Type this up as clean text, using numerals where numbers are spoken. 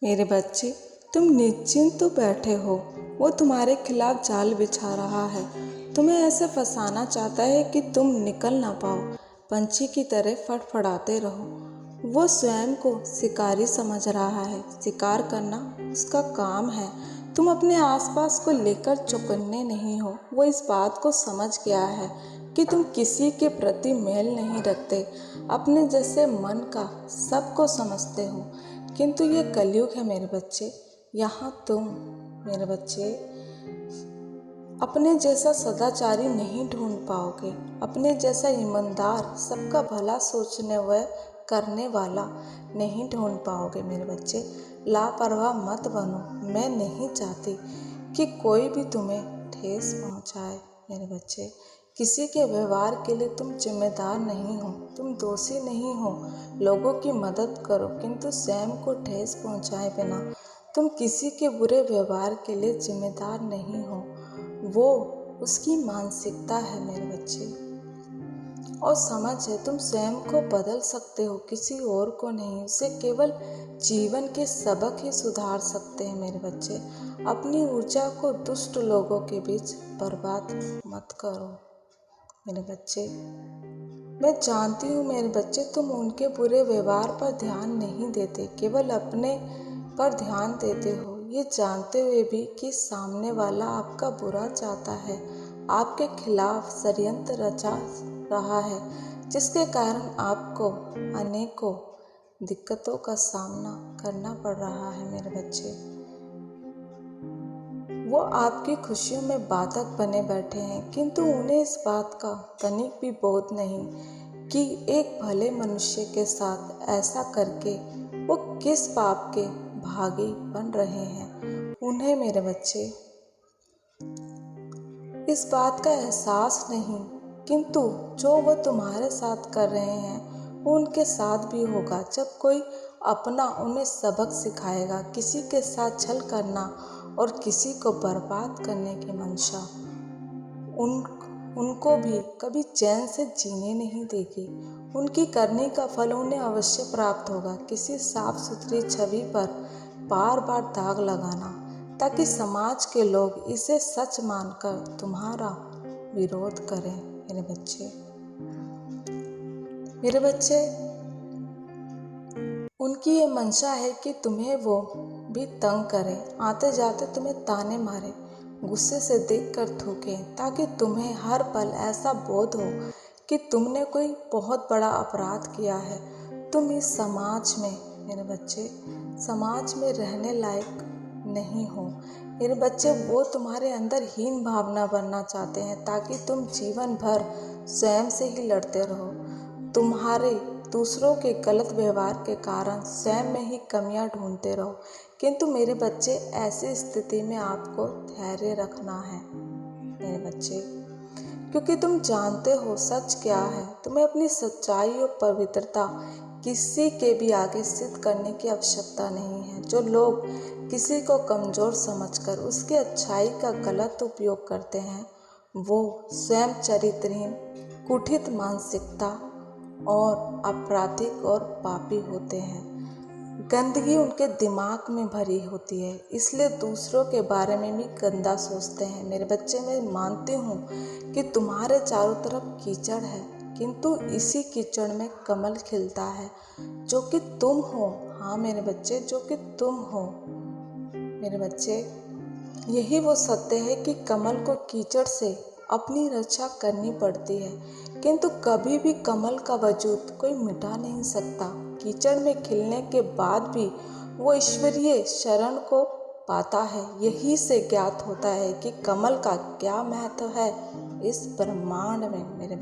मेरे बच्चे, तुम निश्चिंत तो बैठे हो। वो तुम्हारे खिलाफ जाल बिछा रहा है। तुम्हें ऐसे फंसाना चाहता है कि तुम निकल ना पाओ, पंछी की तरह फड़फड़ाते रहो। वो स्वयं को शिकारी समझ रहा है। शिकार करना उसका काम है। तुम अपने आसपास को लेकर चौकन्ने नहीं हो। वो इस बात को समझ गया है कि तुम किसी के प्रति मेल नहीं रखते, अपने जैसे मन का सबको समझते हो। किंतु ये कलयुग है मेरे बच्चे। यहाँ तुम मेरे बच्चे अपने जैसा सदाचारी नहीं ढूंढ पाओगे, अपने जैसा ईमानदार, सबका भला सोचने व करने वाला नहीं ढूंढ पाओगे मेरे बच्चे। लापरवाह मत बनो। मैं नहीं चाहती कि कोई भी तुम्हें ठेस पहुंचाए मेरे बच्चे। किसी के व्यवहार के लिए तुम जिम्मेदार नहीं हो, तुम दोषी नहीं हो। लोगों की मदद करो किंतु स्वयं को ठेस पहुंचाए बिना। तुम किसी के बुरे व्यवहार के लिए जिम्मेदार नहीं हो। वो उसकी मानसिकता है मेरे बच्चे। और समझ है, तुम स्वयं को बदल सकते हो, किसी और को नहीं। उसे केवल जीवन के सबक ही सुधार सकते हैं मेरे बच्चे। अपनी ऊर्जा को दुष्ट लोगों के बीच बर्बाद मत करो मेरे बच्चे। मैं जानती हूँ मेरे बच्चे, तुम उनके बुरे व्यवहार पर ध्यान नहीं देते, केवल अपने पर ध्यान देते हो, ये जानते हुए भी कि सामने वाला आपका बुरा चाहता है, आपके खिलाफ षड्यंत्र रचा रहा है, जिसके कारण आपको अनेकों दिक्कतों का सामना करना पड़ रहा है मेरे बच्चे। वो आपकी खुशियों में बाधक बने बैठे हैं, किंतु उन्हें इस बात का तनिक भी बोध नहीं कि एक भले मनुष्य के साथ ऐसा करके वो किस पाप के भागी बन रहे हैं। उन्हें मेरे बच्चे इस बात का एहसास नहीं, किंतु जो वो तुम्हारे साथ कर रहे हैं वो उनके साथ भी होगा। जब कोई अपना उन्हें सबक सिखाएगा, किसी के साथ छल करना और किसी को बर्बाद करने की मंशा उनको भी कभी चैन से जीने नहीं देगी। उनकी करनी का फल उन्हें अवश्य प्राप्त होगा। किसी साफ सुथरी छवि पर बार बार दाग लगाना ताकि समाज के लोग इसे सच मानकर तुम्हारा विरोध करें मेरे बच्चे। मेरे बच्चे, उनकी ये मंशा है कि तुम्हें वो भी तंग करें, आते जाते तुम्हें ताने मारे, गुस्से से देखकर थूकें, ताकि तुम्हें हर पल ऐसा बोध हो कि तुमने कोई बहुत बड़ा अपराध किया है। तुम इस समाज में मेरे बच्चे समाज में रहने लायक नहीं हो मेरे बच्चे। वो तुम्हारे अंदर हीन भावना भरना चाहते हैं ताकि तुम जीवन भर स्वयं से ही लड़ते रहो। तुम्हारे दूसरों के गलत व्यवहार के कारण स्वयं में ही कमियां ढूंढते रहो। किंतु मेरे बच्चे, ऐसी स्थिति में आपको धैर्य रखना है मेरे बच्चे, क्योंकि तुम जानते हो सच क्या है। तुम्हें अपनी सच्चाई और पवित्रता किसी के भी आगे सिद्ध करने की आवश्यकता नहीं है। जो लोग किसी को कमज़ोर समझकर उसकी अच्छाई का गलत उपयोग करते हैं, वो स्वयं चरित्रहीन, कुटिल मानसिकता और आपराधिक और पापी होते हैं। गंदगी उनके दिमाग में भरी होती है, इसलिए दूसरों के बारे में भी गंदा सोचते हैं मेरे बच्चे। मैं मानती हूँ कि तुम्हारे चारों तरफ कीचड़ है, किंतु इसी कीचड़ में कमल खिलता है, जो कि तुम हो। हाँ मेरे बच्चे, जो कि तुम हो मेरे बच्चे। यही वो सत्य है कि कमल को कीचड़ से अपनी रक्षा करनी पड़ती है, किंतु कभी भी कमल का वजूद कोई मिटा नहीं सकता। कीचड़ में खिलने के बाद भी वो ईश्वरीय शरण को पाता है। यही से ज्ञात होता है कि कमल का क्या महत्व है इस ब्रह्मांड में मेरे